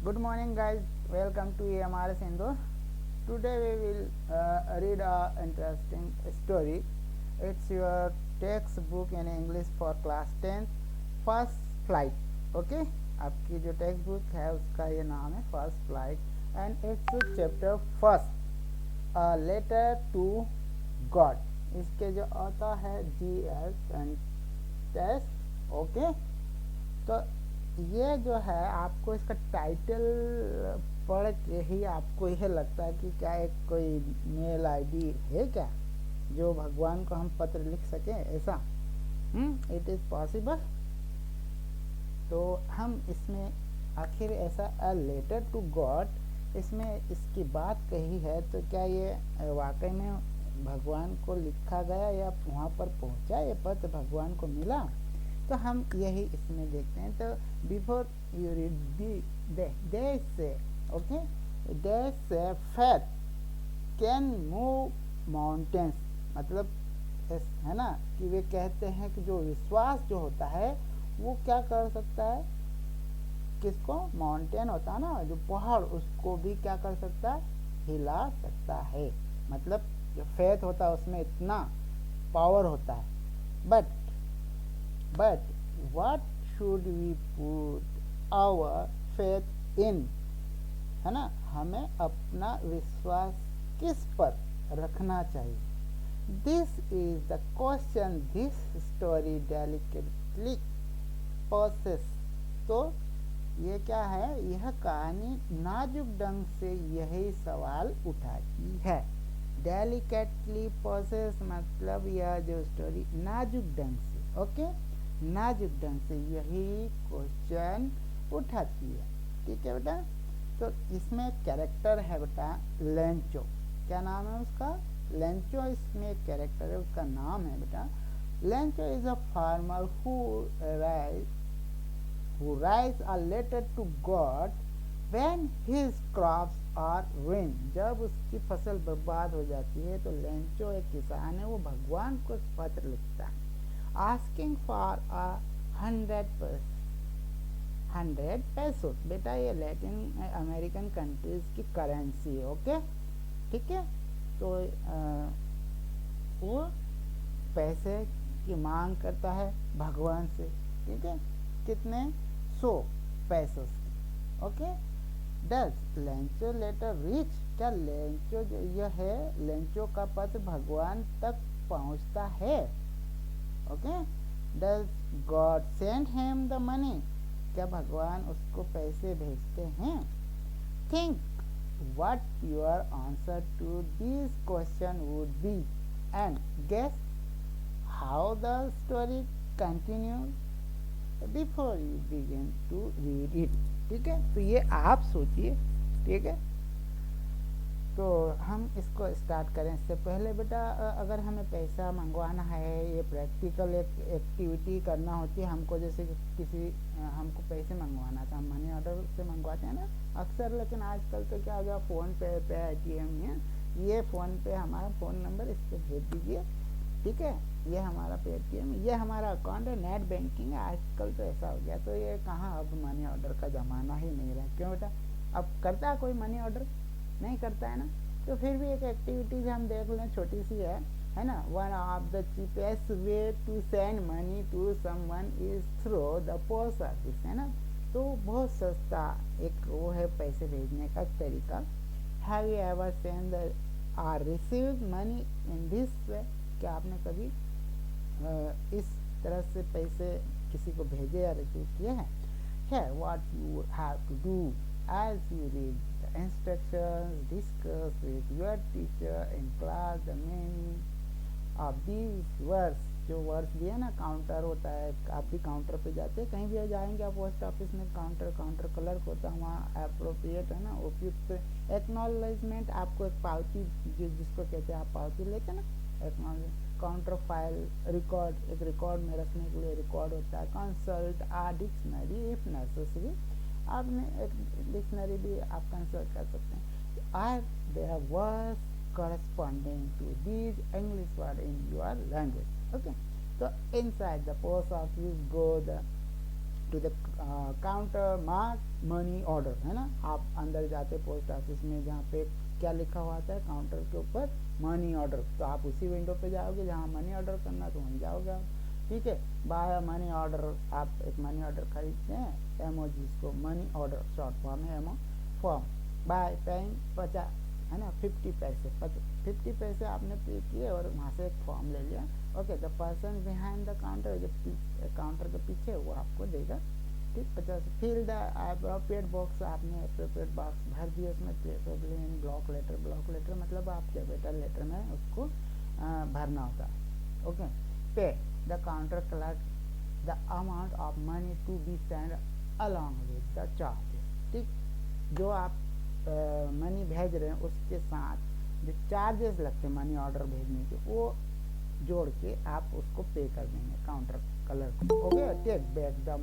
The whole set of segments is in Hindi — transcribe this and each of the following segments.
Good morning, guys. Welcome to AMRS Indore. Today we will read a interesting story. It's your textbook in English for class 10th, First Flight. Okay, आपकी जो टेक्स्ट बुक है उसका ये नाम है first flight and it's chapter first a letter to God. इसके जो आता है GS एंड टेस्ट. ओके, तो ये जो है आपको इसका टाइटल पढ़ के ही आपको यह लगता है कि क्या एक कोई मेल आईडी है क्या जो भगवान को हम पत्र लिख सकें, ऐसा इट इज़ पॉसिबल. तो हम इसमें आखिर ऐसा अ लेटर टू गॉड इसमें इसकी बात कही है, तो क्या ये वाकई में भगवान को लिखा गया या वहाँ पर पहुँचा, ये पत्र भगवान को मिला? तो हम यही इसमें देखते हैं. तो बिफोर यू रीड दे से ओके, दे से फेथ कैन मूव माउंटेन्स. मतलब है ना कि वे कहते हैं कि जो विश्वास जो होता है वो क्या कर सकता है, किसको, माउंटेन होता है ना जो पहाड़, उसको भी क्या कर सकता है, हिला सकता है. मतलब जो फेथ होता है उसमें इतना पावर होता है. But what should we put our faith in, है ना, हमें अपना विश्वास किस पर रखना चाहिए. This is the question this story delicately possesses. तो ये क्या है, यह कहानी नाजुक ढंग से यही सवाल उठाती है. डेलिकेटली पॉसेस मतलब यह जो स्टोरी नाजुक ढंग से, ओके, नाजुक ढंग से यही क्वेश्चन उठाती है. ठीक है बेटा. तो इसमें कैरेक्टर है बेटा लेंचो. क्या नाम है उसका, लेंचो. इसमें एक कैरेक्टर है, उसका नाम है बेटा Lencho. Is a farmer who writes a letter to God when his crops are ruined. जब उसकी फसल बर्बाद हो जाती है तो लेंचो एक किसान है, वो भगवान को एक पत्र लिखता है asking for 100 पैसों. बेटा ये लैटिन अमेरिकन कंट्रीज की करेंसी है. ओके, ठीक है. तो वो पैसे की मांग करता है भगवान से. ठीक है, कितने, 100 पैसों से. Okay. Does Lencho letter reach, क्या लेंचो जो यह है, लेंचो का पत्र भगवान तक पहुंचता है. Okay. Does God send him the money, क्या भगवान उसको पैसे भेजते हैं. Think what your answer to this question would be and guess how the story continues before you begin to read it. ठीक है, तो ये आप सोचिए. ठीक है, तो हम इसको स्टार्ट करें. इससे पहले बेटा अगर हमें पैसा मंगवाना है, ये प्रैक्टिकल एक एक्टिविटी करना होती है हमको. जैसे कि किसी हमको पैसे मंगवाना था, हम मनी ऑर्डर से मंगवाते हैं ना अक्सर, लेकिन आजकल तो क्या हो गया, फ़ोन पे ATM है, ये फ़ोन पे हमारा फ़ोन नंबर इस पर भेज दीजिए. ठीक है, ये हमारा पेटीएम, ये हमारा अकाउंट है, नेट बैंकिंग है. आजकल तो ऐसा हो गया, तो ये कहाँ अब मनी ऑर्डर का ज़माना ही नहीं रहा. क्यों बेटा, अब करता है कोई मनी ऑर्डर, नहीं करता है ना. तो फिर भी एक एक्टिविटीज हम देख लें, छोटी सी है ना. One of the cheapest way to send money to someone is through the post office, है ना. तो बहुत सस्ता एक वो है पैसे भेजने का तरीका. Have you ever send or received money in this way, क्या आपने कभी इस तरह से पैसे किसी को भेजे या रिसीव किए हैं. Here what you have to do as you read the instructions, discuss with your teacher in class the meaning of these words. जो वर्ड्स दिए ना, काउंटर होता है, आप भी काउंटर पे जाते हैं, कहीं भी जाएंगे आप पोस्ट ऑफिस में, काउंटर क्लर्क होता है वहाँ, अप्रोप्रिएट है ना, उपयुक्त एक्नॉलेजमेंट. आपको एक पावती जिसको कहते हैं, आप पावती लेते हैं ना, एक्नॉलेज. काउंटर फाइल रिकॉर्ड, एक रिकॉर्ड में रखने के लिए रिकॉर्ड होता है. Consult a dictionary if necessary, आपने एक डिक्शनरी भी आप कंसल्ट कर सकते हैं. Are there words corresponding to these English word in your language. Okay, so inside the post office go the to the counter mark money order, है ना। आप अंदर जाते पोस्ट ऑफिस में, जहाँ पे क्या लिखा हुआ आता है काउंटर के ऊपर, मनी ऑर्डर, तो आप उसी विंडो पे जाओगे जहाँ मनी ऑर्डर करना, तो वहीं जाओगे आप, ठीक है। बाय मनी ऑर्डर, आप एक मनी ऑर्डर खरीदते हैं, एमओ जिसको मनी ऑर्डर शॉर्ट फॉर्म है, एमओ फॉर्म, बाय पेइंग 50, है ना, 50 पैसे, 50 पैसे आपने पे किए और वहाँ से एक फॉर्म ले लिया। Okay, the person behind the counter, जो काउंटर के पीछे, वो आपको देगा, ठीक। 50, फिल द अप्रोप्रिएट बॉक्स, आपने अप्रोप्रिएट बॉक्स भर दिया उसमें, preferably in block letter, block letter मतलब आप कैपिटल लेटर में उसको भरना होता है। Okay, pay the counter clerk the amount of money to be send along with the charges, ठीक। जो आप मनी भेज रहे हैं उसके साथ जो चार्जेस लगते हैं मनी ऑर्डर भेजने के, वो जोड़ के आप उसको पे कर देंगे काउंटर क्लर्क को। Okay, take back the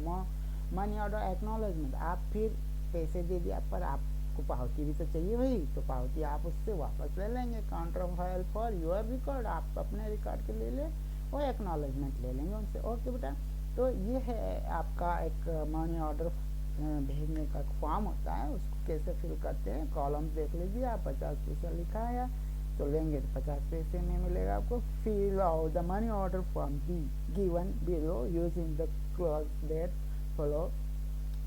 money order acknowledgement, आप फिर पैसे दे दिया पर आपको पावती भी तो चाहिए भाई, तो पावती आप उससे वापस ले लेंगे। Counter file for your record, आप अपने रिकॉर्ड के ले ले और एक्नॉलेजमेंट ले लेंगे उनसे। ओके बेटा, तो ये है आपका एक मनी ऑर्डर भेजने का फॉर्म होता है, उसको कैसे फिल करते हैं, कॉलम देख लीजिए आप, 50 पैसा लिखा है तो लेंगे तो 50 पैसे में मिलेगा आपको। Fill out the money order form be given below using the clause that follow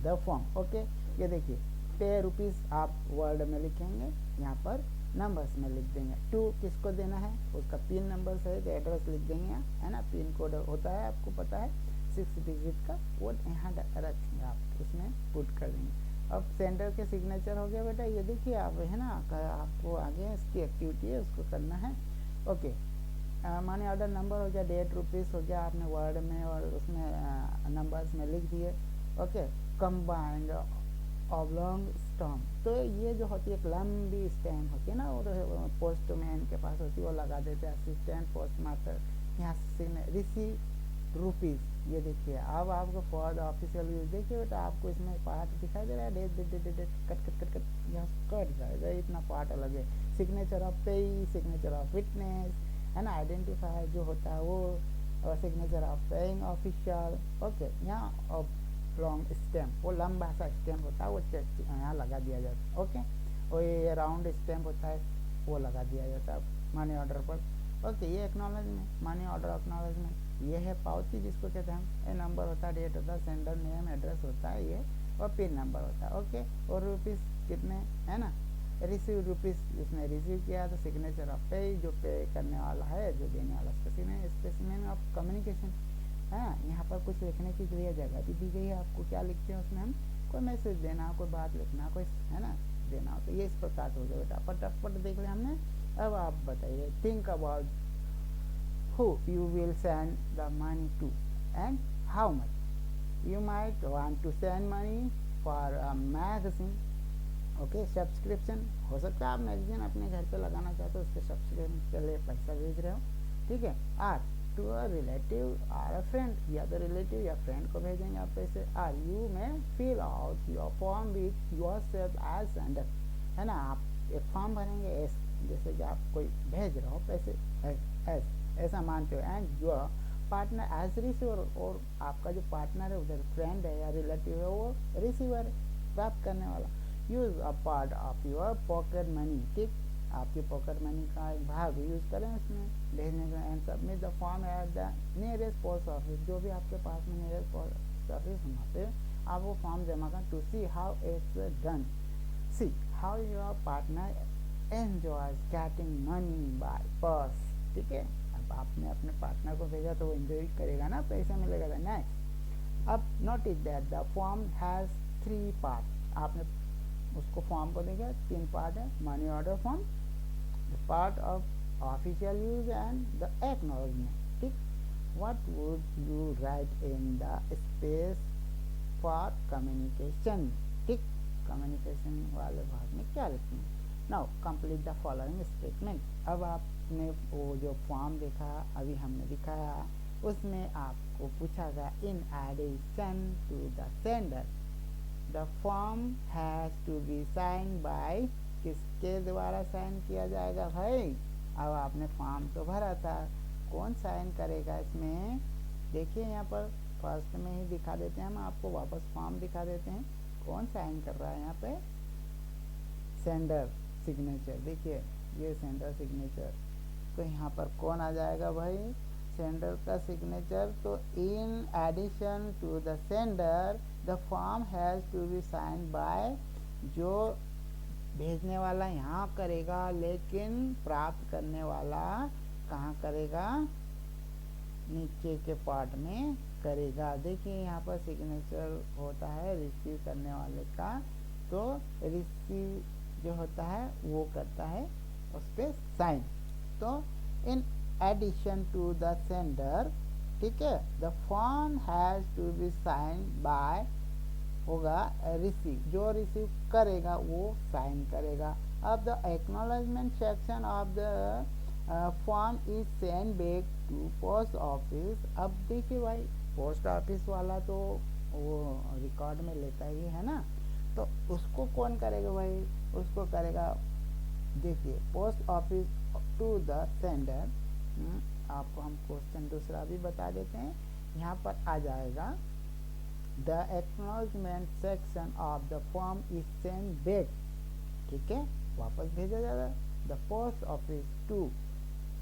the form. Okay, ये देखिए, पे रुपीज़ आप वर्ड में लिखेंगे, यहाँ पर नंबर्स में लिख देंगे। टू किसको देना है, उसका पिन नंबर सहित एड्रेस लिख देंगे, है ना। पिन कोड होता है, आपको पता है, 6 डिजिट का, वो यहाँ रखेंगे आप, उसमें पुट कर देंगे। अब सेंडर के सिग्नेचर हो गया बेटा, ये देखिए आप, है ना, आपको आगे इसकी एक्टिविटी है, उसको करना है। ओके, मनी ऑर्डर नंबर हो गया, डेट रुपीज़ हो गया, आपने वर्ड में और उसमें नंबर्स में लिख दिए। ओके, कंबाइंड ऑब्लॉन्ग स्टैम्प, तो ये जो होती है एक लंबी स्टैम्प होती है ना, और पोस्टमैन के पास होती है, वो लगा देते हैं, असिस्टेंट पोस्ट मास्टर, यहाँ से रिसीव रुपीज़, ये देखिए। अब आपको फॉर द ऑफिशियल यूज, देखिए बेटा आपको इसमें पार्ट दिखाई दे रहा है, date cut cut cut cut यहाँ कट जाएगा, इतना पार्ट अलग है। Signature of payee, signature of witness, है ना, आइडेंटिफायर जो होता है वो, और signature of paying official. Okay, यहाँ लॉन्ग स्टैम्प, वो लंबा सा स्टैम्प होता है, वो यहाँ लगा दिया जाता है। ओके, और ये राउंड स्टैम्प होता है, वो लगा दिया जाता है मनी ऑर्डर पर। ओके, ये एक्नॉलेजमेंट, मनी ऑर्डर एक्नॉलेजमेंट, ये है पावती जिसको कहते हैं हम। ये नंबर होता है, डेट होता है, सेंडर नेम एड्रेस होता है ये, और पिन नंबर होता है। ओके, और रुपीज़ कितने, है ना, रिसीव रुपीज़, इसने रिसीव किया तो सिग्नेचर ऑफ पे, जो पे करने वाला है, जो देने वाला, स्पेसिमेन ऑफ कम्युनिकेशन, हाँ, यहाँ पर कुछ लिखने की लिए जगह भी दी गई है आपको, क्या लिखते हैं उसमें हम, कोई मैसेज देना, कोई बात लिखना, कोई, है ना, देना हो, तो ये इस प्रकार से हो गया बेटा। फटाफट देख लिया हमने। अब आप बताइए, think about who you will send the money to and how much. You might want to send money for a magazine, okay, subscription हो सकता है आप मैगजीन अपने घर पे लगाना चाहते हो, उसके सब्सक्रिप्शन के लिए पैसा भेज रहे हो, ठीक है। Or to a relative or a friend, या तो रिलेटिव या फ्रेंड को भेजेंगे आप पैसे। Or you may fill out your form with yourself as sender, है ना, आप एक फॉर्म भरेंगे एस, जैसे कि आप कोई भेज रहे हो पैसे, एस ऐसा मानते हो, and your partner as receiver, और आपका जो पार्टनर है उधर फ्रेंड है या रिलेटिव है, वो रिसीवर प्राप्त करने वाला। Use a part of your pocket money, ठीक, आपकी पॉकेट मनी का एक भाग यूज करें उसमें भेजने का। And submit the form at the nearest post office, जो भी आपके पास में नियरेस्ट पोस्ट ऑफिस वहाँ पे आप वो फॉर्म जमा करें। To see how it's done, see how your partner enjoys getting money by purse, ठीक है। अब आपने अपने पार्टनर को भेजा तो वो एंजॉय करेगा ना, पैसा मिलेगा। नेक्स्ट, अब notice that the form has 3 part, आपने उसको फॉर्म को देखा 3 पार्ट है, money order form, the part of official use and the acknowledgement, ठीक। What would you write in the space for communication, ठीक, कम्युनिकेशन वाले भाग में क्या लिखते हैं। Now complete the following statement, अब आपने वो जो फॉर्म देखा अभी हमने दिखाया, उसमें आपको पूछा गया in addition to the sender the form has to be sign by, किसके द्वारा साइन किया जाएगा भाई। अब आपने फॉर्म तो भरा था, कौन साइन करेगा इसमें, देखिए यहाँ पर फर्स्ट में ही दिखा देते हैं, हम आपको वापस फॉर्म दिखा देते हैं। कौन साइन कर रहा है यहाँ पे? Sender signature. देखिए ये सेंडर सिग्नेचर, तो यहाँ पर कौन आ जाएगा भाई? सेंडर का सिग्नेचर। तो in addition to the sender the form has to be sign by, जो भेजने वाला यहाँ करेगा, लेकिन प्राप्त करने वाला कहाँ करेगा? नीचे के पार्ट में करेगा। देखिए यहाँ पर सिग्नेचर होता है रिसीव करने वाले का, तो रिसीव जो होता है वो करता है उस पर साइन। तो in addition to the sender, ठीक है, the form has to be sign by होगा रिसीव, जो रिसीव करेगा वो साइन करेगा। अब the acknowledgement section of the form is send back to post office. अब देखिए भाई पोस्ट ऑफिस वाला तो वो रिकॉर्ड में लेता ही है ना, तो उसको कौन करेगा भाई? उसको करेगा, देखिए post office to the sender. आपको हम क्वेश्चन दूसरा भी बता देते हैं, यहाँ पर आ जाएगा the acknowledgement section of the form is send back, ठीक है, वापस भेजा जाएगा the post office to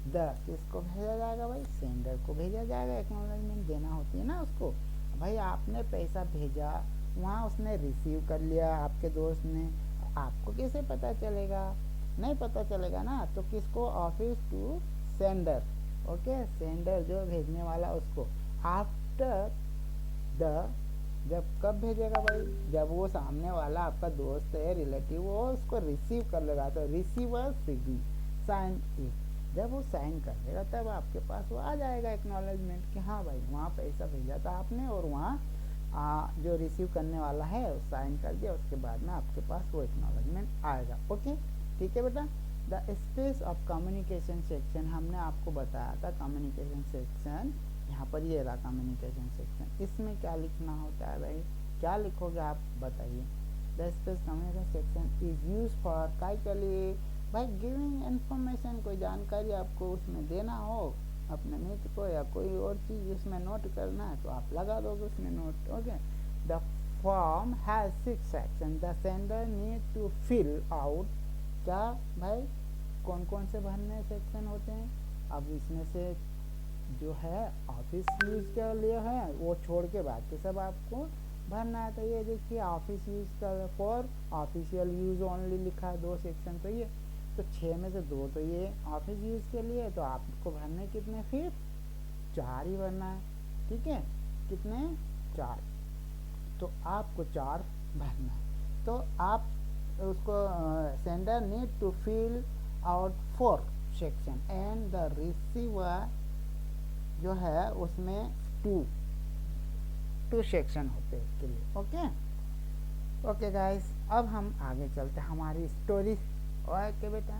the, किसको भेजा जाएगा भाई? सेंडर को भेजा जाएगा। एक्नॉलेजमेंट देना होती है ना उसको। भाई आपने पैसा भेजा, वहाँ उसने रिसीव कर लिया आपके दोस्त ने, आपको कैसे पता चलेगा? नहीं पता चलेगा ना, तो किसको? Office to sender, okay, sender जो भेजने वाला उसको। आफ्टर द, जब कब भेजेगा भाई? जब वो सामने वाला आपका दोस्त है, रिलेटिव, वो उसको रिसीव कर लेगा, तो रिसीवर साइन इट, जब वो साइन कर देगा तब आपके पास वो आ जाएगा एक्नॉलेजमेंट कि हाँ भाई वहाँ पैसा भेजा था आपने, और वहाँ जो रिसीव करने वाला है वो साइन कर दिया, उसके बाद में आपके पास वो एक्नॉलेजमेंट आएगा। ओके, ठीक है बेटा। The space of communication section, हमने आपको बताया था कम्युनिकेशन सेक्शन, यहाँ पर ये रहा कम्युनिकेशन सेक्शन। इसमें क्या लिखना होता है भाई? क्या लिखोगे आप बताइए? The space communication section is use for, काय के लिए भाई? गिविंग इन्फॉर्मेशन, कोई जानकारी आपको उसमें देना हो अपने मित्र को, या कोई और चीज़ उसमें नोट करना है तो आप लगा दोगे उसमें note. Okay, the form has 6 section, the sender need to fill out, क्या भाई? कौन कौन से भरने सेक्शन होते हैं? अब इसमें से जो है ऑफिस यूज के लिए है वो छोड़ के बाकी सब आपको भरना है। तो ये देखिए ऑफिस यूज का, फॉर ऑफिशियल यूज ओनली लिखा है, 2 सेक्शन, तो ये तो 6 में से 2 तो ये ऑफिस यूज के लिए, तो आपको भरने कितने? फिर 4 ही भरना है, ठीक है, कितने? 4, तो आपको 4 भरना है। तो आप उसको sender need to fill out 4 section and the receiver जो है उसमें 2 सेक्शन होते हैं इसके लिए। ओके ओके गाइस, अब हम आगे चलते हैं हमारी स्टोरी। ओके बेटा,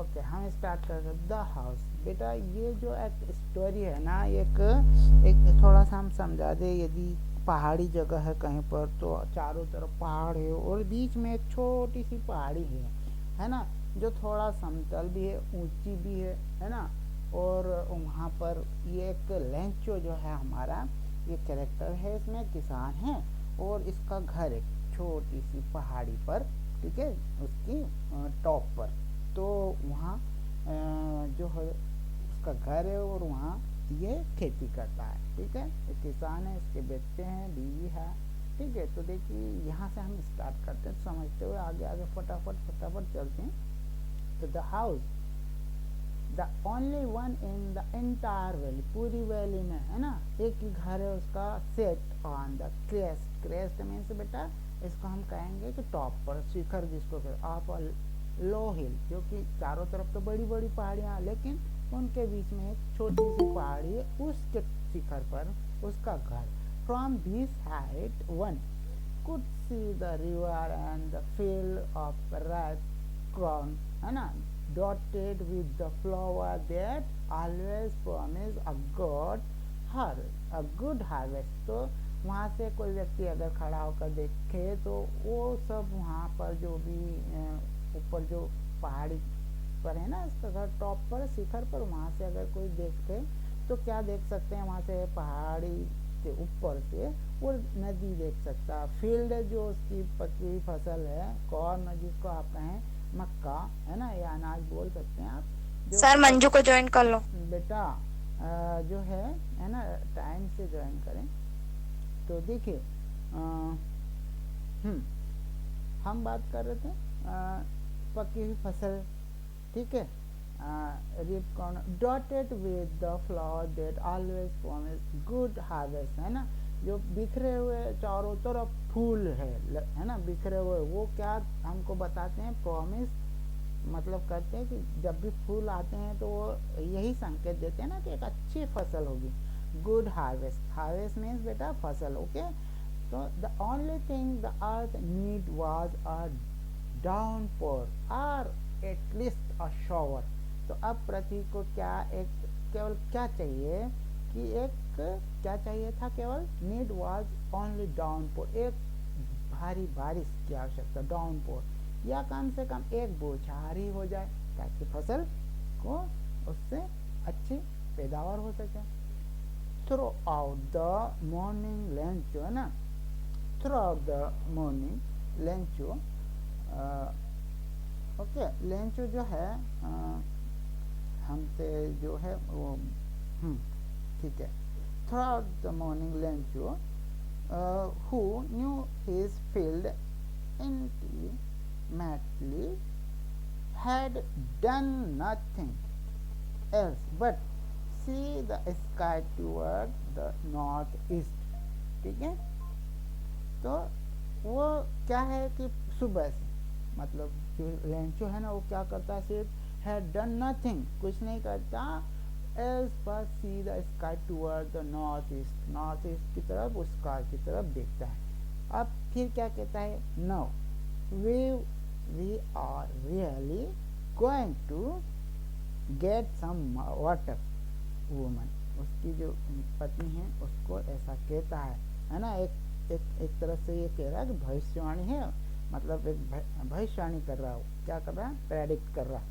ओके हम स्टार्ट करते हैं द हाउस। बेटा ये जो एक स्टोरी है ना, एक थोड़ा सा हम समझा दे। यदि पहाड़ी जगह है कहीं पर, तो चारों तरफ पहाड़ है और बीच में एक छोटी सी पहाड़ी है ना, जो थोड़ा समतल भी है, ऊंची भी है ना, और वहाँ पर ये एक लेंचो जो है हमारा ये कैरेक्टर है, इसमें किसान है और इसका घर एक छोटी सी पहाड़ी पर, ठीक है, उसकी टॉप पर। तो वहाँ जो है उसका घर है और वहाँ ये खेती करता है, ठीक है, एक किसान है, इसके बच्चे हैं, बीवी है, ठीक है। तो देखिए यहाँ से हम स्टार्ट करते हैं, समझते हुए आगे आगे फटाफट चलते हैं। तो the house, the only one in the entire valley, पूरी वैली में है ना एक ही घर है उसका, set on the crest. Crest means बेटा इसको हम कहेंगे कि टॉप पर, शिखर जिसको कहते हैं, ऑफ लो हिल, जो कि चारों तरफ तो बड़ी बड़ी पहाड़ियाँ, लेकिन उनके बीच में एक छोटी सी पहाड़ी है, उसके शिखर पर उसका घर। From this height one could see the river and the field of red corn, है ना, dotted with the flower that always promise a good harvest। तो वहाँ से कोई व्यक्ति अगर खड़ा होकर देखे तो वो सब वहाँ पर जो भी ऊपर जो पहाड़ी पर है ना, इसका घर टॉप पर, शिखर पर, वहाँ से अगर कोई देखे तो क्या देख सकते हैं? वहाँ से पहाड़ी से ऊपर से वो नदी देख सकता है। फील्ड जो उसकी पकी हुई फसल है, कॉर्न जिसको आप कहें मक्का, है ना, या अनाज बोल सकते हैं आप, जो सर मंजू को ज्वाइन कर लो। बेटा जो है ना, टाइम से ज्वाइन करें। तो देखिए हम बात कर रहे थे पकी हुई फसल, ठीक है, ripe corn dotted with the flower that always promise good harvest, है ना, जो बिखरे हुए चारों तरफ फूल है ना, बिखरे हुए, वो क्या हमको बताते हैं, प्रॉमिस मतलब करते हैं कि जब भी फूल आते हैं तो वो यही संकेत देते हैं ना कि एक अच्छी फसल होगी। गुड हार्वेस्ट, हार्वेस्ट मीन्स बेटा फसल, ओके। तो the only thing the earth need was a downpour और एटलीस्ट अ शॉवर। तो अब पृथ्वी को क्या एक केवल क्या चाहिए कि एक क्या चाहिए था, केवल नीड वाज ओनली डाउनपोर, एक भारी बारिश की आवश्यकता, डाउनपोर, या कम से कम एक बौछार ही हो जाए ताकि फसल को उससे अच्छी पैदावार हो सके। Through out the morning Lencho, है ना, through out the morning Lencho, okay, Lencho जो है हमसे जो है वो ठीक है, through out the morning Lencho who knew his field intimately had done nothing else but see the sky toward the north east, ठीक है। तो वो क्या है कि सुबह से, मतलब जो लेंचो है ना, वो क्या करता है, सिर्फ हैड डन नथिंग, कुछ नहीं करता, एल्स पर see the sky toward the north east, north east की तरफ, उस स्काई की तरफ देखता है। अब फिर क्या कहता है, no we are really going to get some water. Woman, उसकी जो पत्नी है उसको ऐसा कहता है ना, एक तरह से ये कह रहा है कि भविष्यवाणी है, मतलब एक भविष्यवाणी कर रहा हो, क्या कर रहा है, प्रेडिक्ट कर रहा।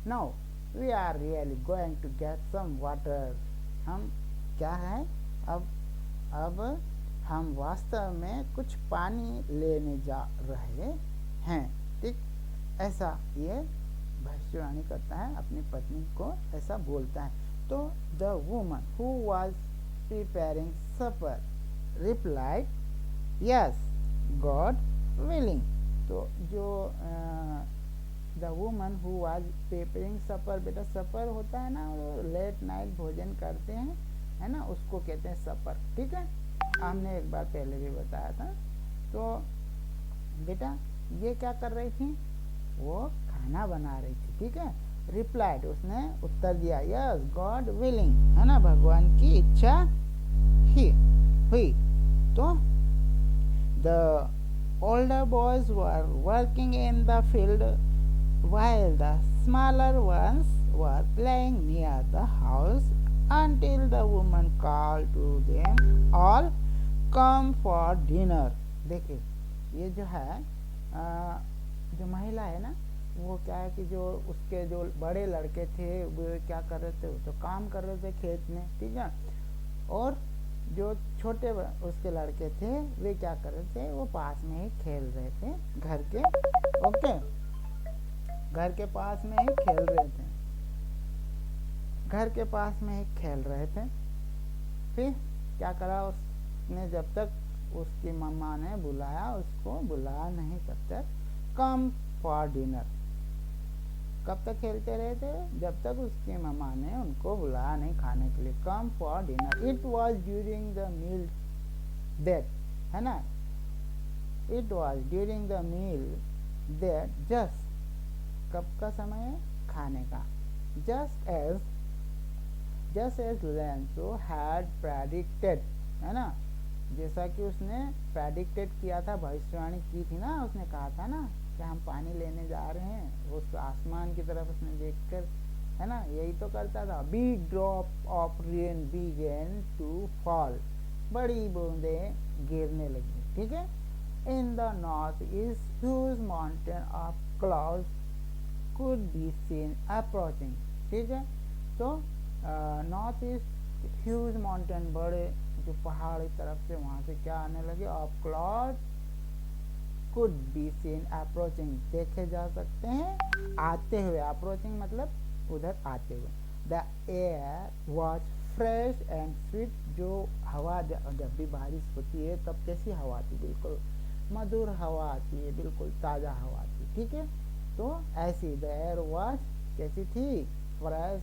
Now we are really going to get some water, हम क्या है, अब हम वास्तव में कुछ पानी लेने जा रहे हैं, ठीक, ऐसा ये भविष्यवाणी करता है, अपनी पत्नी को ऐसा बोलता है। तो the woman who was preparing supper replied yes God willing. तो जो the woman who was preparing supper, बेटा सपर होता है ना, लेट नाइट भोजन करते हैं, है ना, उसको कहते हैं सपर, ठीक है, हमने एक बार पहले भी बताया था। तो बेटा ये क्या कर रही थी, वो खाना बना रही थी, ठीक है। रिप्लाइड, उसने उत्तर दिया, यस गॉड विलिंग, है ना, भगवान की इच्छा ही हुई। तो the older boys were working in the field while the smaller ones were playing near the house until the woman called to them all come for dinner। देखिए ये जो है जो महिला है ना, वो क्या है कि जो उसके जो बड़े लड़के थे वो क्या कर रहे थे, तो काम कर रहे थे खेत में, ठीक है, और जो छोटे उसके लड़के थे वे क्या कर रहे थे, वो पास में ही खेल रहे थे, घर के, ओके, घर के पास में ही खेल रहे थे, घर के पास में ही खेल रहे थे। फिर क्या करा उसने, जब तक उसकी मम्मा ने बुलाया, उसको बुलाया नहीं तब तक, कम फॉर डिनर, कब तक खेलते रहे थे, जब तक उसकी मम्मा ने उनको बुलाया नहीं खाने के लिए, come for dinner. It was during the meal that, है ना, it was during the meal that, just कब का समय है, खाने का, just as Lencho had predicted, है ना, जैसा कि उसने प्रेडिक्टेड किया था, भविष्यवाणी की थी ना, उसने कहा था ना कि हम पानी लेने जा रहे हैं, उस आसमान की तरफ उसने देखकर, है ना, यही तो करता था। Big drop of rain began to fall, बड़ी बूंदें गिरने लगी, ठीक है। In the north east huge mountain of clouds could be seen approaching, ठीक है। तो नॉर्थ ईस्ट ह्यूज माउंटेन, बड़े जो पहाड़ की तरफ से वहां से क्या आने लगे, of cloud could be seen approaching, देखे जा सकते हैं आते हुए, अप्रोचिंग मतलब उधर आते हुए। The air was fresh and sweet, जो हवा जब भी बारिश होती है तब कैसी हवा आती, बिल्कुल मधुर हवा आती है, बिल्कुल ताज़ा हवा आती है, ठीक है। तो ऐसी द एयर वॉज कैसी थी, fresh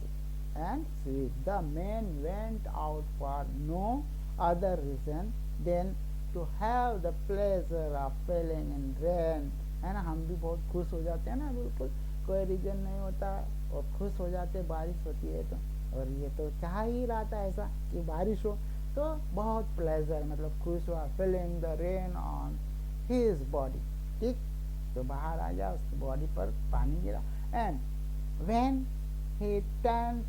and sweet. The men went out for no other reason than to have the pleasure of falling in rain, है ना। हम भी बहुत खुश हो जाते हैं ना, बिल्कुल कोई रीजन नहीं होता और खुश हो जाते बारिश होती है तो, और ये तो चाह ही रहा था ऐसा कि बारिश हो, तो बहुत प्लेजर मतलब खुश हुआ, feeling the rain on his body, ठीक, तो बाहर आ जा उसकी बॉडी पर पानी गिरा। And when he turn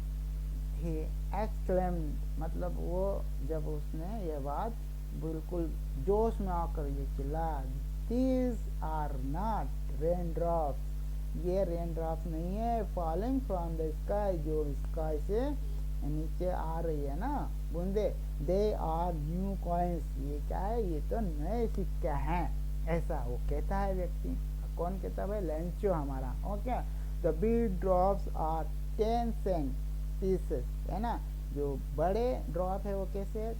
he exclaimed, मतलब वो जब उसने ये बात बिल्कुल जोश में आकर ये चिल्ला, these are not raindrops, ये रेन ड्रॉप्स नहीं है फॉलिंग फ्रॉम द स्काई, जो स्काई से नीचे आ रही है ना बूंदे, दे आर न्यू कॉइन्स, ये क्या है, ये तो नए सिक्के हैं, ऐसा वो कहता है व्यक्ति। कौन कहता है भाई, लेंचो हमारा, okay. The big drops are 10 cent pieces, है ना, जो बड़े ड्रॉप है वो कैसे है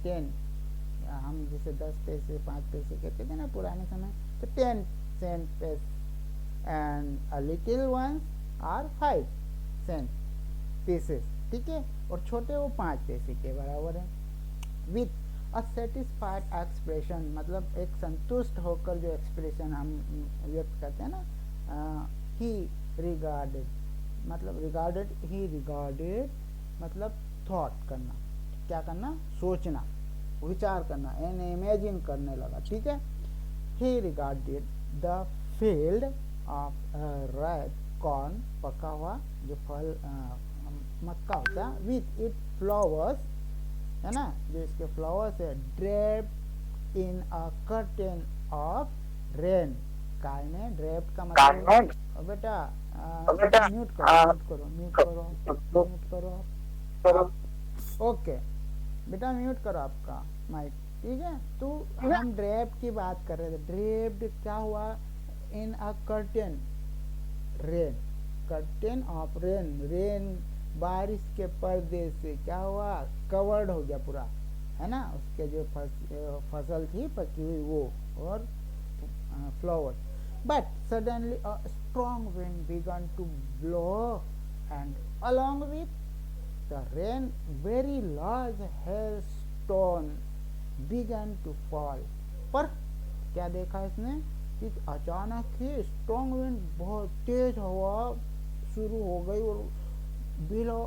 10, हम जैसे 10 पैसे 5 पैसे कहते थे ना पुराने समय, तो 10 cent piece, and a little ones are 5 cent pieces, ठीक है, और छोटे वो 5 पैसे के बराबर है। विथ अ सेटिस्फाइड एक्सप्रेशन, मतलब एक संतुष्ट होकर जो एक्सप्रेशन हम व्यक्त करते हैं ना, ही रिगार्डेड, मतलब रिगार्डेड, ही रिगार्डेड मतलब थॉट करना, क्या करना, सोचना, विचार करना, एंड इमेजिन करने लगा, ठीक है। ही regarded the field of red corn, पका हुआ जो फल मक्का होता है, विथ इट फ्लावर्स, है ना, जो इसके फ्लावर्स है, draped in a curtain of rain, काय में ड्रेप्ड का मतलब बेटा म्यूट करो, ओके बेटा म्यूट करो आपका माइक, ठीक है। तो हम ड्रेप्ड की बात कर रहे थे, ड्रेप्ड क्या हुआ, in a curtain rain, curtain of rain, rain बारिश के पर्दे से क्या हुआ, कवर्ड हो गया पूरा, है ना, उसके जो फसल थी पकी हुई वो और flower. But suddenly a strong wind began to blow, and along with the rain very large hailstones began to fall. पर क्या देखा इसने कि अचानक ही स्ट्रॉन्ग विंड, बहुत तेज हवा शुरू हो गई और बिलो,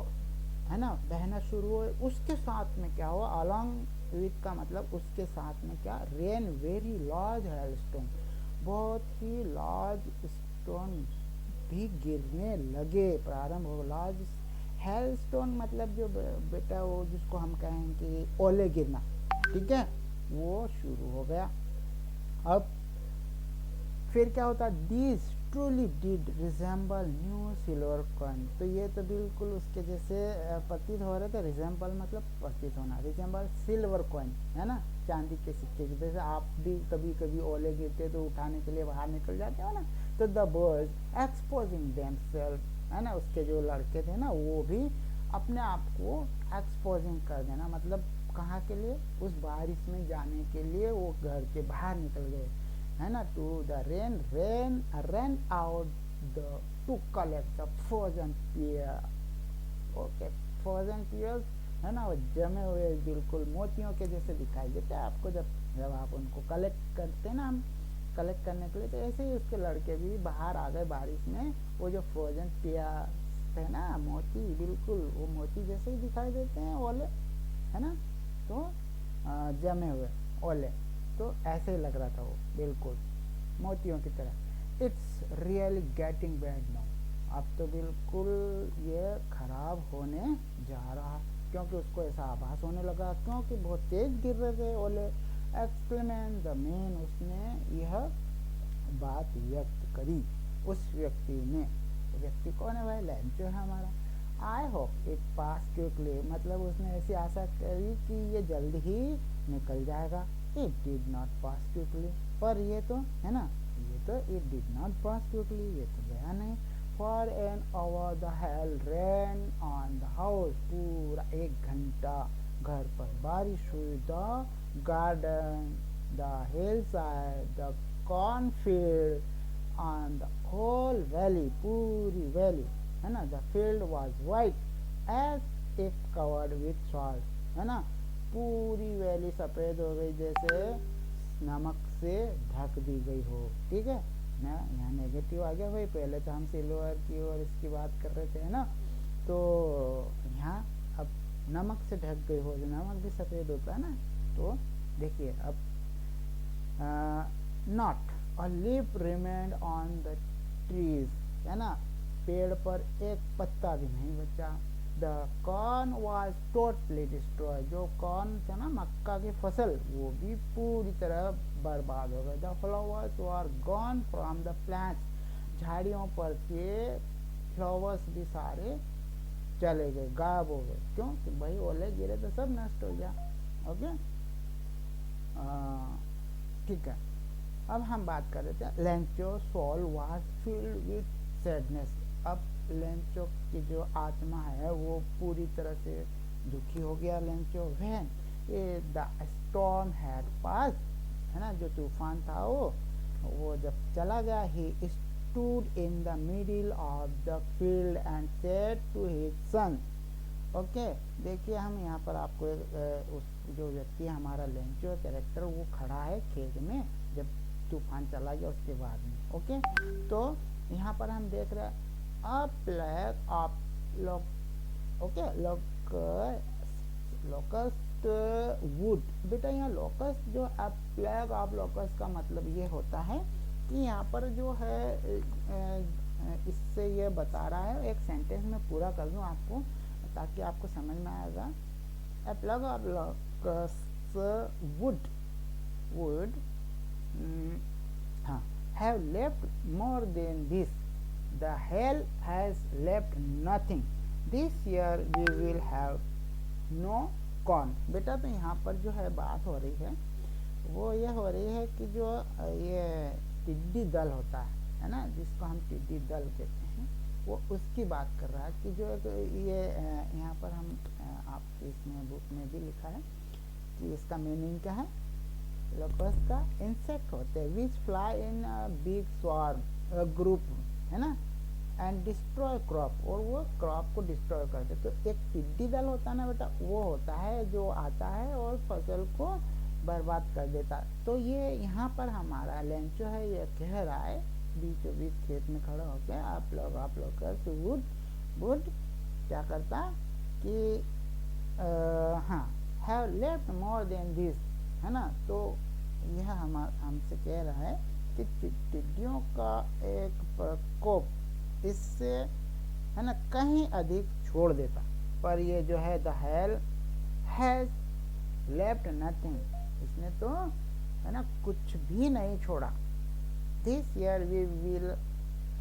है ना, बहना शुरू हुए, उसके साथ में क्या हुआ, अलॉन्ग विथ का मतलब उसके साथ में क्या, रेन वेरी लार्ज हेलस्टोन, बहुत ही लार्ज स्टोन भी गिरने लगे, प्रारंभ हो, लार्ज हेलस्टोन मतलब जो बेटा वो जिसको हम कहेंगे ओले गिरना, ठीक है, वो शुरू हो गया। अब फिर क्या होता, these truly did resemble new silver coin, तो ये तो बिल्कुल उसके जैसे प्रतीत हो रहे थे, रिजेंबल मतलब प्रतीत होना, रिजेंबल सिल्वर कॉइन, है ना, चांदी के सिक्के की, जैसे आप भी कभी कभी ओले गिरते तो उठाने के लिए बाहर निकल जाते हो ना, तो द बर्ड्स एक्सपोजिंग देमसेल्फ, है ना, उसके जो लड़के थे ना वो भी अपने आप को एक्सपोजिंग कर देना, मतलब कहाँ के लिए, उस बारिश में जाने के लिए वो घर के बाहर निकल गए, है ना, to the run out the to collect the frozen pear, okay, frozen pears, है ना, वो जमे हुए बिल्कुल मोतियों के जैसे दिखाई देते हैं आपको, जब आप उनको कलेक्ट करते हैं ना, हम कलेक्ट करने के लिए, तो ऐसे ही उसके लड़के भी बाहर आ गए बारिश में, वो जो फ्रोजन पियर है ना, मोती, बिल्कुल वो मोती जैसे ही दिखाई देते हैं ओले, है ना, तो जमे हुए ओले, तो ऐसे ही लग रहा था वो, बिल्कुल मोतियों की तरह। It's really getting bad now, अब तो बिल्कुल ये खराब होने जा रहा, क्योंकि उसको ऐसा आभास होने लगा, क्योंकि बहुत तेज गिर रहे थे ओले। एक्सक्लेमेंट द मैन, उसने यह बात व्यक्त करी, उस व्यक्ति ने, व्यक्ति कौन है भाई, लेंचो है हमारा। I hope it pass quickly, मतलब उसने ऐसी आशा करी कि ये जल्द ही निकल जाएगा। It did not pass quickly, पर ये तो है ना, ये तो it did not pass quickly, ये तो गया नहीं। For an hour the hail rain on the house, पूरा 1 घंटा घर पर बारिश हुई। The garden, the hillside, the cornfield, on the whole valley, पूरी वैली है ना, the field was white as if covered with salt, है ना, पूरी वैली सफ़ेद हो गई जैसे नमक से ढक दी गई हो। ठीक है ना, यहाँ नेगेटिव आ गया भाई, पहले तो हम सिल्वर की और इसकी बात कर रहे थे, है ना, तो यहाँ अब नमक से ढक गई हो, नमक भी सफ़ेद होता है ना। तो देखिए अब not a leaf remained on the trees, है ना, पेड़ पर एक पत्ता भी नहीं बचा। The corn was totally destroy, जो कॉर्न था ना, मक्का की फसल, वो भी पूरी तरह बर्बाद हो गए। The flowers were gone from the plants, झाड़ियों पर के फ्लावर्स भी सारे चले गए, गायब हो गए। क्यों? कि भाई ओले गिरे तो सब नष्ट हो गया। ओके, ठीक है। अब हम बात कर रहे थे Lencho soul was filled with sadness. अब लेंचो की जो आत्मा है वो पूरी तरह से दुखी हो गया। Lencho when the storm had passed, है ना, जो तूफान था वो जब चला गया, he stood in the middle of the field and said to his son. Okay, देखिए हम यहाँ पर आपको उस जो व्यक्ति हमारा लेंचो कैरेक्टर वो खड़ा है खेत में जब तूफान चला गया उसके बाद में। ओके, तो यहाँ पर हम देख रहे हैं अ plague of okay locust would. बेटा यहाँ लोकस्ट जो प्लेग ऑफ लोकस्ट का मतलब ये होता है कि यहाँ पर जो है इससे ये बता रहा है, एक सेंटेंस में पूरा कर दूँ आपको ताकि आपको समझ में आएगा। A plug of locusts would have left more than this. The hail has left nothing. This year we will have no corn. बेटा तो यहाँ पर जो है बात हो रही है वो ये हो रही है कि जो ये टिड्डी दल होता है ना, जिसको हम टिड्डी दल कहते हैं, वो उसकी बात कर रहा है कि जो ये यहाँ पर हम आप इसमें बुक में भी लिखा है कि इसका मीनिंग क्या है। लोकस्ट का इंसेक्ट होते हैं which fly in big swarm group, है ना, एंड डिस्ट्रॉय क्रॉप, और वो क्रॉप को डिस्ट्रॉय करते। तो एक टिड्डी दल होता है ना बेटा, वो होता है जो आता है और फसल को बर्बाद कर देता। तो ये यहाँ पर हमारा लेंचो है, ये कह रहा है बीचों बीच खेत में खड़ा होकर आप लोग वुड क्या करता कि हाँ have left more than this, है ना। तो यह हमसे कह रहा है कि टिड्डियों का एक प्रकोप इससे, है ना, कहीं अधिक छोड़ देता, पर ये जो है the hail has left nothing, इसने तो, है ना, कुछ भी नहीं छोड़ा। This year we will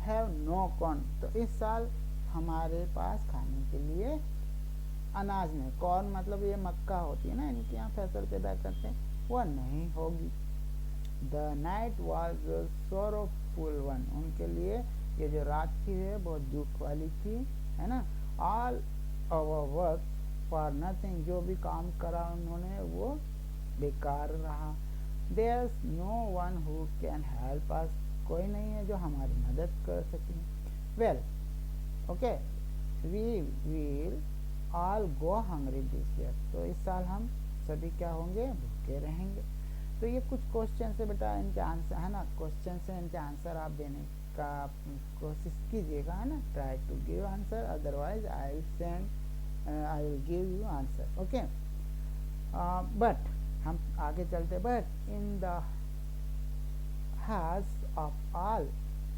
have no corn, तो इस साल हमारे पास खाने के लिए अनाज नहीं। कॉर्न मतलब ये मक्का होती है ना, इनके यहाँ फसल पैदा करते हैं, वह नहीं होगी। The night was sorrowful one, उनके लिए ये जो रात थी है बहुत दुख वाली थी, है ना। All our work for nothing, जो भी काम करा उन्होंने वो बेकार रहा। There's no one who can help us, कोई नहीं है जो हमारी मदद कर सके। Well, okay, we will all go hungry this year, तो इस साल हम सभी क्या होंगे, भूखे रहेंगे। तो ये कुछ क्वेश्चन है बेटा, इनके आंसर, है ना, क्वेश्चन से इनके आंसर आप देने का कोशिश कीजिएगा, है ना। Try to give answer, otherwise I will give you answer. Okay, but हम आगे चलते। But in the hearts of all,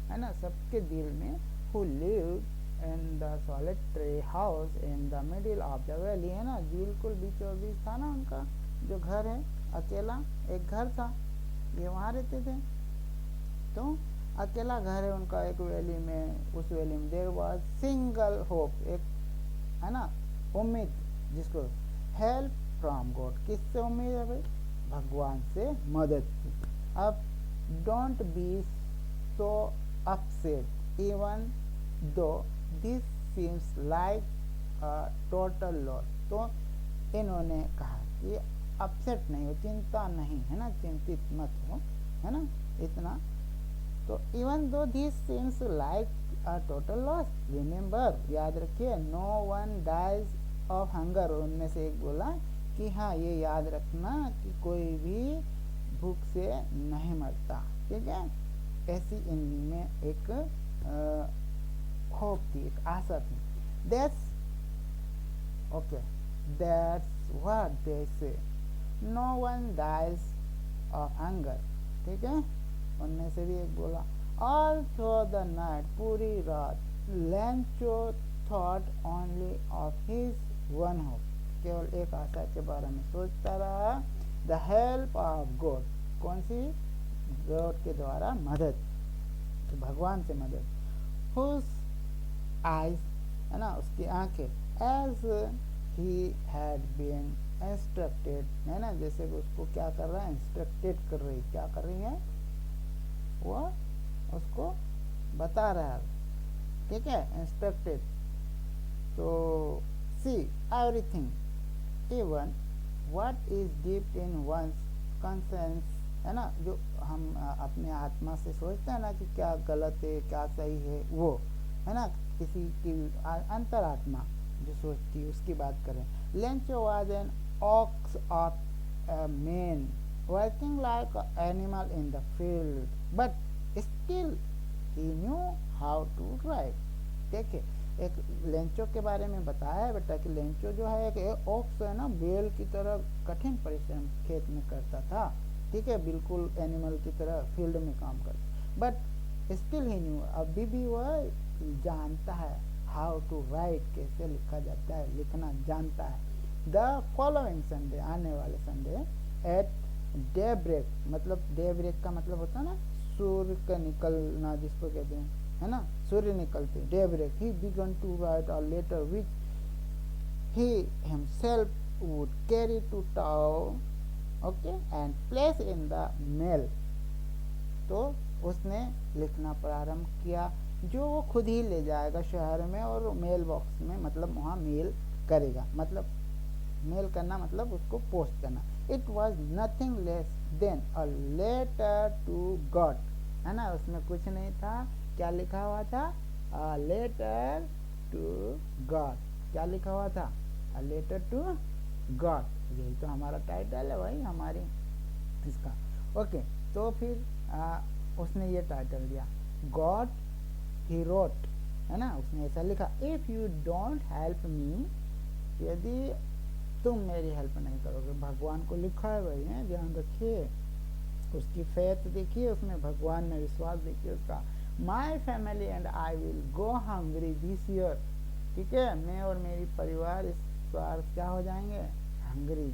है ना, सबके दिल में, who lived in the solitary house in the middle of the valley, है ना, बिल्कुल बीचों बीच था ना उनका जो घर है, अकेला एक घर था, ये वहाँ रहते थे। तो अकेला घर है उनका एक वैली में, उस वैली में देयर वाज सिंगल होप, एक है ना, उम्मीद जिसको, हेल्प फ्रॉम गॉड, किससे उम्मीद है भाई, भगवान से मदद की। अब don't be so upset even though this seems like total loss. तो इन्होंने कहा कि अपसेट नहीं हो, चिंता नहीं, है ना, चिंतित मत हो, है ना, इतना। तो even though this seems like a total loss, remember, याद रखिए, no one dies of hunger. उनमें से एक बोला कि हाँ ये याद रखना कि कोई भी भूख से नहीं मरता, ठीक है। ऐसी इनमें एक होप थी, एक आशा थी। That's okay, that's what they say, no one dies of hunger, ठीक है। उनमें से भी एक बोला, ऑल थ्रू द नाइट, पूरी रात, Lencho thought only of his one hope, केवल एक आशा के बारे में सोचता रहा, द हेल्प ऑफ गॉड, कौन सी, गॉड के द्वारा मदद, तो भगवान से मदद, हुज आइज, है ना, उसकी आंखें, as he had been instructed, है ना, जैसे कि उसको क्या कर रहा है, इंस्ट्रक्टेड कर रही, क्या कर रही है, वो उसको बता रहा है, ठीक है, इंस्ट्रक्टेड। तो see everything, even what is deep in one's conscience, है ना, जो हम अपने आत्मा से सोचते हैं ना कि क्या गलत है क्या सही है, वो, है ना, किसी की अंतरात्मा जो सोचती है उसकी बात करें। Lencho was an ox of man working like animal in the field, but still he knew how to write. देखिए, एक लेंचो के बारे में बताया है बेटा कि लेंचो जो है एक ऑक्स है ना, बैल की तरह कठिन परिश्रम खेत में करता था, ठीक है, बिल्कुल एनिमल की तरह फील्ड में काम करता, बट स्टिल ही न्यू, अभी भी वह जानता है हाउ टू राइट, कैसे लिखा जाता है, लिखना जानता है। द फॉलोइंग संडे, आने वाले संडे, एट डे ब्रेक, मतलब डे ब्रेक का मतलब होता है ना सूर्य का निकलना जिसको कहते हैं, है ना, सूर्य निकलते, day break, he began to write a letter which he himself would carry to town, okay, and place in the mail. तो उसने लिखना प्रारंभ किया, जो वो खुद ही ले जाएगा शहर में और मेल बॉक्स में, मतलब वहाँ मेल करेगा, मतलब मेल करना मतलब उसको पोस्ट करना। It was nothing less than a letter to God, है ना, उसमें कुछ नहीं था, क्या लिखा हुआ था, अ लेटर टू गॉड, क्या लिखा हुआ था, अ लेटर टू गॉड, यही तो हमारा टाइटल है भाई हमारी इसका, ओके। तो फिर उसने ये टाइटल दिया, गॉड ही रोट, है ना, उसने ऐसा लिखा, if you don't help me, यदि तुम मेरी हेल्प नहीं करोगे, भगवान को लिखा है भाई, है, ध्यान रखिए, उसकी फेथ देखिए, उसमें भगवान में विश्वास देखिए उसका। My family and I will go hungry this year, ठीक है, मैं और मेरी परिवार इस बार क्या हो जाएंगे, hungry.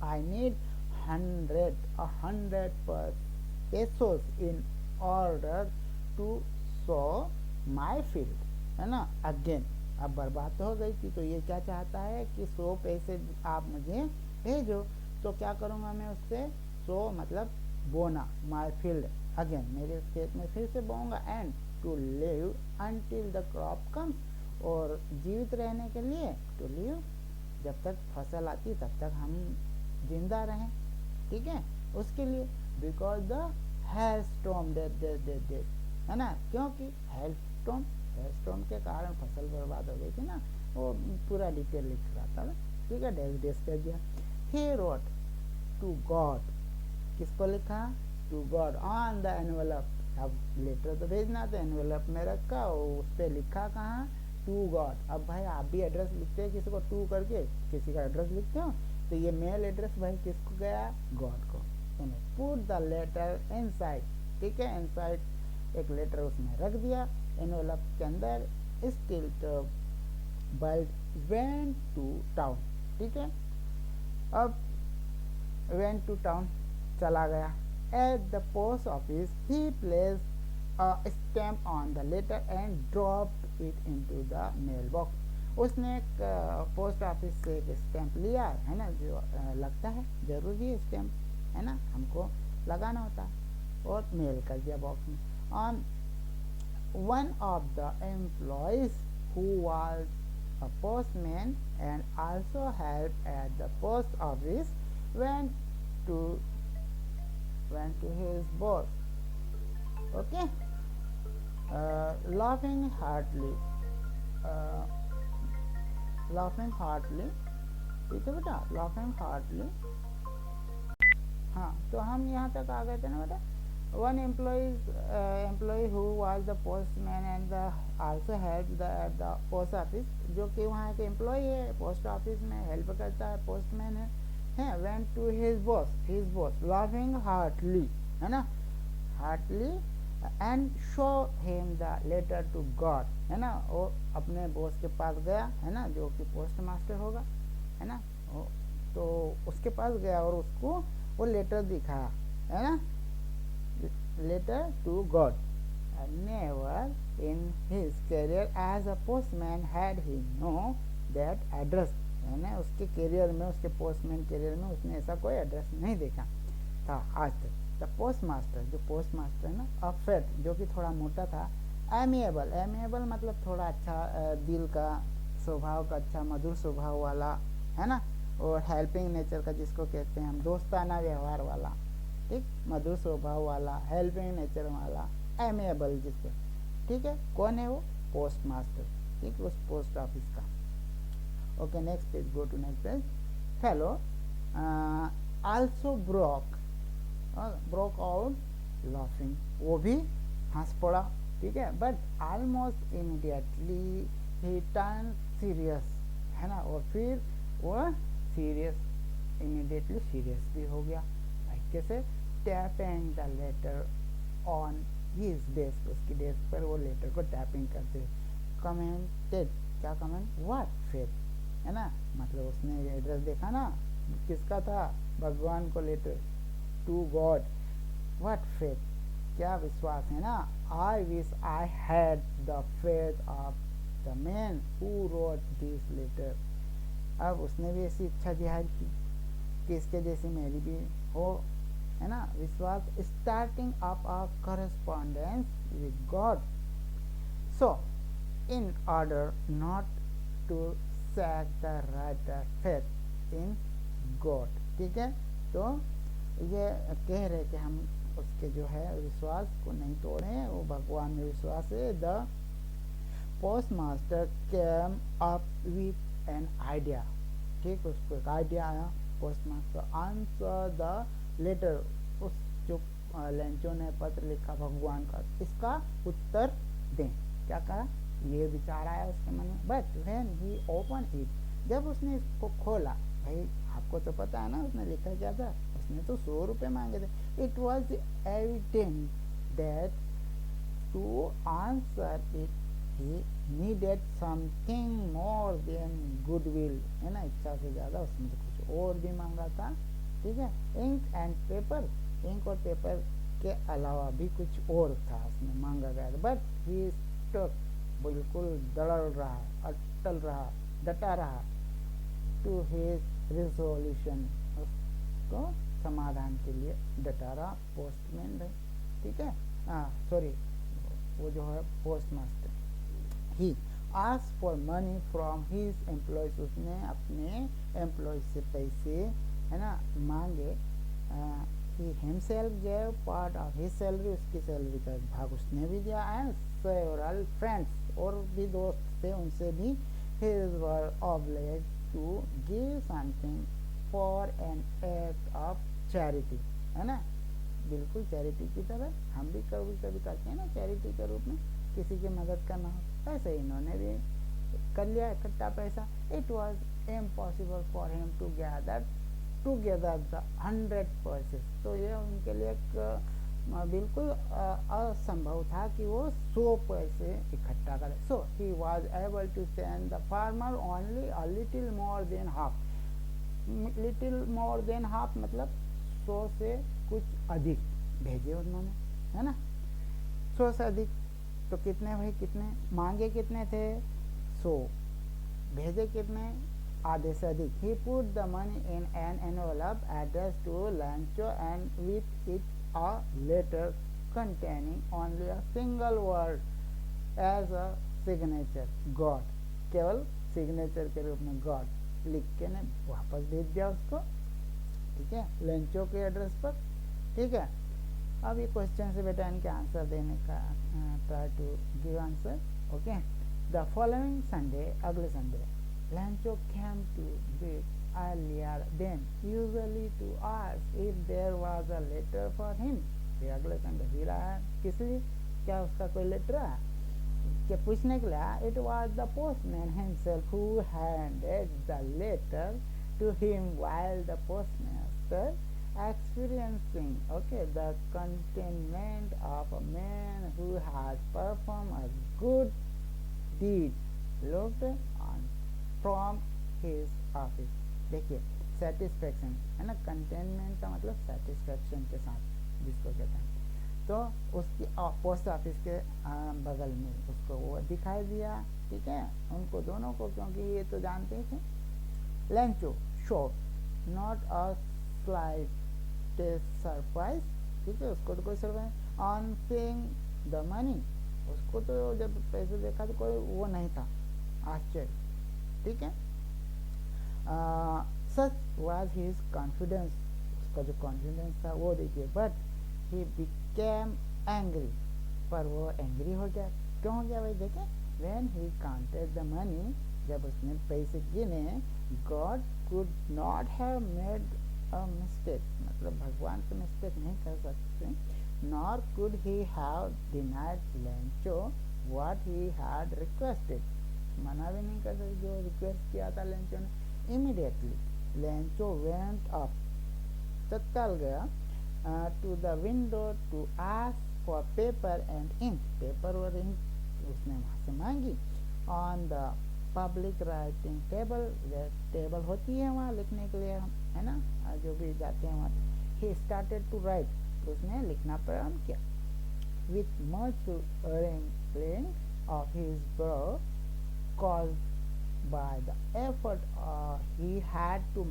I need 100 pesos in order to sow my field, है ना, अगेन, अब बर्बाद तो हो गई थी, तो ये क्या चाहता है कि 100 पैसे आप मुझे भेजो, तो क्या करूँगा मैं उससे, 100 मतलब बोना, माई फील्ड अगेन, मेरे खेत में फिर से बोऊंगा, and to live until the crop comes, और जीवित रहने के लिए, टू लिव, जब तक फसल आती तब तक हम जिंदा रहें, ठीक है, उसके लिए, because the hell storm dead, है ना, क्योंकि हेल स्टॉर्म के कारण फसल बर्बाद हो गई थी ना, वो पूरा डिटेल लिख रहा था, ठीक है, डेस कर दिया। ही रोट टू गॉड, किसको लिखा, to God, on the envelope, अब लेटर तो भेजना था, एनवेलप में रखा, उस पर लिखा कहाँ, टू गॉड। अब भाई आप भी एड्रेस लिखते हैं किसी को टू करके, किसी का एड्रेस लिखते हो, तो ये मेल एड्रेस भाई किसको गया, गॉड को। पुट द लेटर इनसाइड, ठीक है, इनसाइड एक लेटर उसमें रख दिया एनवेलप के अंदर, स्टिल वेंट टू टाउन, ठीक है, अब वेंट टू टाउन चला गया। Eight the post office he place a stamp on the letter and dropped it into the mailbox, उसने एक पोस्ट ऑफिस से एक स्टैंप लिया है ना, जो लगता है जरूरी है स्टैंप, है ना, हमको लगाना होता है, और मेल कर दिया बॉक्स में। On one of the employees who was a postman and also helped at the post office went to his boss, okay, laughing heartily, uh, ठीक है बेटा, laughing heartily। हाँ, तो हम यहाँ तक आ गए थे ना बेटा। One employee who was the postman and also help at the post office, जो कि वहाँ के एम्प्लॉय है, पोस्ट ऑफिस में हेल्प करता है, पोस्टमैन है, went to his boss laughing heartily, है ना, heartily, and show him the letter to God, है ना, वो अपने बॉस के पास गया, है ना, जो कि पोस्ट मास्टर होगा, है ना, तो उसके पास गया और उसको वो लेटर दिखाया, है ना, letter to God. Never in his career as a postman had he known that address, यानी उसके करियर में, उसके पोस्टमैन करियर में उसने ऐसा कोई एड्रेस नहीं देखा था आज तक। द पोस्ट मास्टर, जो पोस्ट मास्टर है ना, अफेट, जो कि थोड़ा मोटा था, एमिएबल मतलब थोड़ा अच्छा दिल का, स्वभाव का अच्छा, मधुर स्वभाव वाला, है ना, और हेल्पिंग नेचर का, जिसको कहते हैं हम दोस्ताना व्यवहार वाला, ठीक, मधुर स्वभाव वाला, हेल्पिंग नेचर वाला, एमिएबल जिसको, ठीक है, कौन है वो? पोस्ट मास्टर, ठीक, उस पोस्ट ऑफिस का। Okay, next page, go to next page. Fellow also broke out laughing, वो भी हंस पड़ा, ठीक है, but almost immediately he turn serious, है ना, और फिर वो सीरियस, इमीडिएटली सीरियस भी हो गया। कैसे? Tapping the later on his desk, उसकी डेस्क पर वो लेटर को टैपिंग करते। कमेंटेड, क्या कमेंट? व्हाट फेथ, है ना, मतलब उसने एड्रेस देखा ना, किसका था? भगवान को letter, to God, what faith, क्या विश्वास है ना, I wish I had the faith of the man who wrote this letter. अब उसने भी ऐसी इच्छा जाहिर की कि इसके जैसी मेरी भी हो, है ना, विश्वास। Starting up a correspondence with God, so in order not to shake the writer faith in God, ठीक है, तो ये कह रहे कि हम उसके जो है विश्वास को नहीं तोड़े, वो भगवान में विश्वास है। The post master came up with an idea, ठीक, उसको एक आइडिया आया, post master answer the letter, उस जो लेंचो ने पत्र लिखा भगवान का, इसका उत्तर दें। क्या कहा? ये विचार आया उसके मन में। But when he open it, जब उसने इसको खोला, भाई आपको तो पता है ना उसने लिखा क्या था, उसने तो 100 रुपये मांगे थे। It was evident that to answer it he needed something more than goodwill, है ना, इच्छा से ज़्यादा उसने तो कुछ और भी मांगा था, ठीक है। इंक एंड पेपर, इंक और पेपर के अलावा भी कुछ और था उसने मांगा गया था। बट ही स्टक, बिल्कुल दड़ल रहा, अटल रहा, डटा रहा, टू हिज रिजोल्यूशन, उसको समाधान के लिए डटा रहा पोस्टमैन भाई, ठीक है, सॉरी, वो जो है post master. He ask for money from his employees, उसने अपने एम्प्लॉयज से पैसे, है ना, मांगे। He himself gave part of his salary, उसकी सैलरी का भाग उसने भी दिया। एंड सेवरल फ्रेंड्स, और भी दोस्त थे, उनसे भी he was obliged to give something for an act of charity, है ना, बिल्कुल चैरिटी की तरह हम भी कभी कभी करते हैं ना, चैरिटी के रूप में किसी की मदद करना हो, ऐसे इन्होंने भी कर लिया इकट्ठा पैसा। It was impossible for him to gather together the 100 पैसे, तो ये उनके लिए एक बिल्कुल असंभव था कि वो 100 पैसे इकट्ठा करें। So he was able to send the farmer only a little more than half, little more than half मतलब 100 से कुछ अधिक भेजे उन्होंने, है ना, 100 से अधिक। तो कितने भाई, कितने मांगे, कितने थे? 100, भेजे कितने, आधे से अधिक। He put the money in an envelope addressed to Lancho and with it a letter containing only a single word as a signature, God। केवल सिग्नेचर के रूप में God लिख के ने वापस भेज दिया उसको, ठीक है, लेंचो के एड्रेस पर, ठीक है। अब ये क्वेश्चन से बेटा इनके आंसर देने का try to give answer, okay. The following Sunday, अगले Sunday, Lancho came to bed earlier than usually to ask if there was a letter for him। फिर अगले संडे फिर आया, किस लिए, क्या उसका कोई लेटर है क्या पूछने के लिए। It was the postman himself who handed the letter to him while the postmaster experiencing, okay, the contentment of a man who has performed a good deed looked on from his office। देखिए सेटिस्फेक्शन है ना, कंटेनमेंट का मतलब सेटिस्फेक्शन के साथ जिसको कहते हैं, तो उसकी पोस्ट ऑफिस के बगल में उसको वो दिखाई दिया, ठीक है, उनको दोनों को, क्योंकि ये तो जानते ही थे। Lencho shot not a slightest surprise, ठीक है, उसको तो कोई surprise on seeing the money, उसको तो जब पैसे देखा तो कोई वो नहीं था आश्चर्य, ठीक है। सच वाज हिज कॉन्फिडेंस, उसका जो कॉन्फिडेंस था वो देखिए। बट ही बिकेम एंग्री, पर वो एंग्री हो गया, क्यों हो गया भाई देखे। When he counted the money, जब उसने पैसे गिने, God could not have made a mistake, मतलब भगवान तो मिस्टेक नहीं कर सकते। Nor could he have denied Lencho what he had requested, मना भी नहीं कर सकते जो रिक्वेस्ट किया था लेंचो ने। इमीडिएटली लेंचो वेंट अप, तत्काल गया, to the window to ask for paper and ink, paper और इंक उसने वहाँ से मांगी। On the public writing table, table होती है वहाँ लिखने के लिए, है ना, जो भी जाते हैं वहाँ। ही स्टार्टेड टू राइट, तो उसने लिखना प्रारंभ किया। With much wrinkling of his brow caused by the effort he had to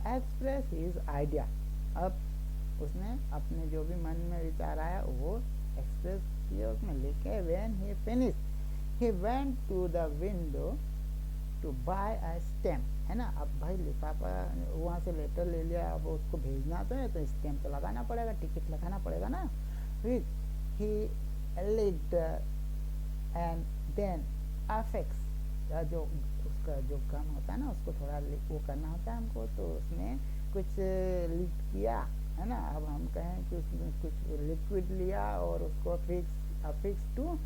express his idea। अब उसने अपने जो भी मन में विचार आया वो एक्सप्रेस किए उसमें लिखे। when he finished he went to the window to buy a stamp, है ना। अब भाई लिफाफा वहाँ से लेटर ले लिया, अब उसको भेजना तो है तो स्टैम्प तो लगाना पड़ेगा, टिकट लगाना पड़ेगा ना। फिर he lit and then affix, जो उसका जो काम होता है ना उसको थोड़ा वो करना होता है हमको, तो उसने कुछ लिख किया, है ना। अब हम कहें कि उसने कुछ लिक्विड लिया और उसको अफिक्स टू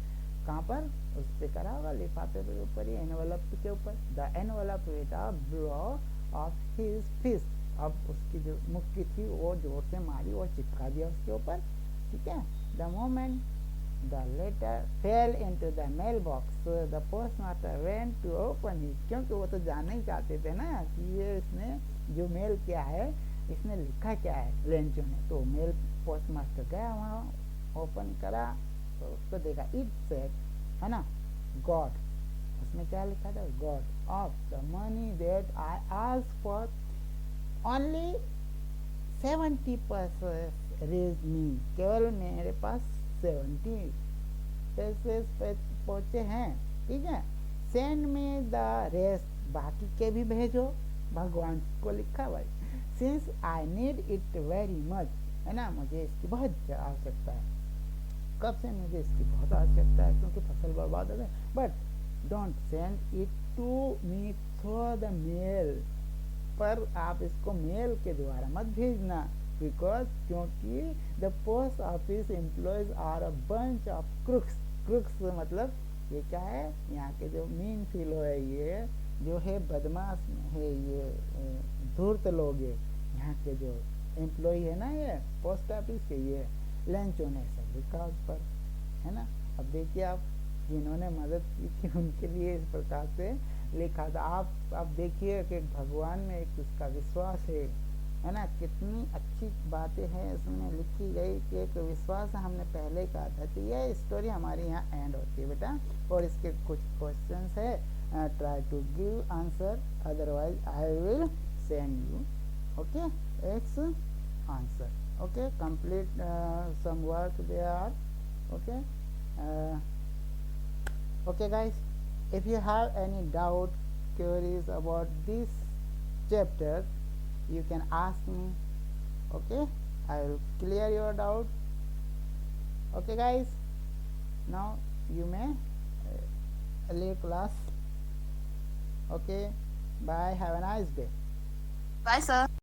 कहाँ पर, उस पर करा होगा लिफाफे के ऊपर ही, एनवेलप के ऊपर। The envelope with a blow of his fist, अब उसकी जो मुक्की थी वो जोर से मारी और चिपका दिया उसके ऊपर, ठीक है। The moment the letter fell into the mailbox, the postmaster went to open it, क्योंकि वो तो जानना ही चाहते थे ना कि ये इसने जो मेल किया है इसने लिखा क्या है लेंचो ने, तो मेल पोस्टमास्टर गया वहाँ, ओपन करा तो उसको देखा। इट सेड, है ना, गॉड, उसमें क्या लिखा था, God of the money that I asked for only 70% reached me, केवल मेरे पास 70 पैसे पहुँचे हैं, ठीक है। सेंड में द रेस्ट, बाकी के भी भेजो, भगवान को लिखा भाई। Since I need it very much, है ना, मुझे इसकी बहुत आवश्यकता है। कब से मुझे इसकी बहुत आवश्यकता है, क्योंकि फसल बर्बाद हो गई। But don't send it to me through the mail, पर आप इसको मेल के द्वारा मत भेजना, बिकॉज क्योंकि the post office employees are a bunch of crooks. Crooks मतलब ये क्या है, यहाँ के जो मीन फीलो है, ये जो है बदमाश है, ये धूर्त लोग है, यहाँ के जो एम्प्लॉय है ना ये पोस्ट ऑफिस के, ये लेंचो ने सब लिखा उस पर, है ना। अब देखिए आप जिन्होंने मदद की थी उनके लिए इस प्रकार से लिखा था। आप देखिए कि भगवान में एक उसका विश्वास है ना, कितनी अच्छी बातें हैं इसमें लिखी गई कि एक विश्वास हमने पहले कहा था। तो यह स्टोरी हमारी यहाँ एंड होती है बेटा, और इसके कुछ क्वेश्चंस है, try to give answer, otherwise I will send you, okay, X answer. Okay, complete some work there. Okay, okay guys, if you have any doubt, queries about this chapter, you can ask me. Okay, I will clear your doubt. Okay guys, now you may leave class. Okay, bye, have a nice day. Bye, sir.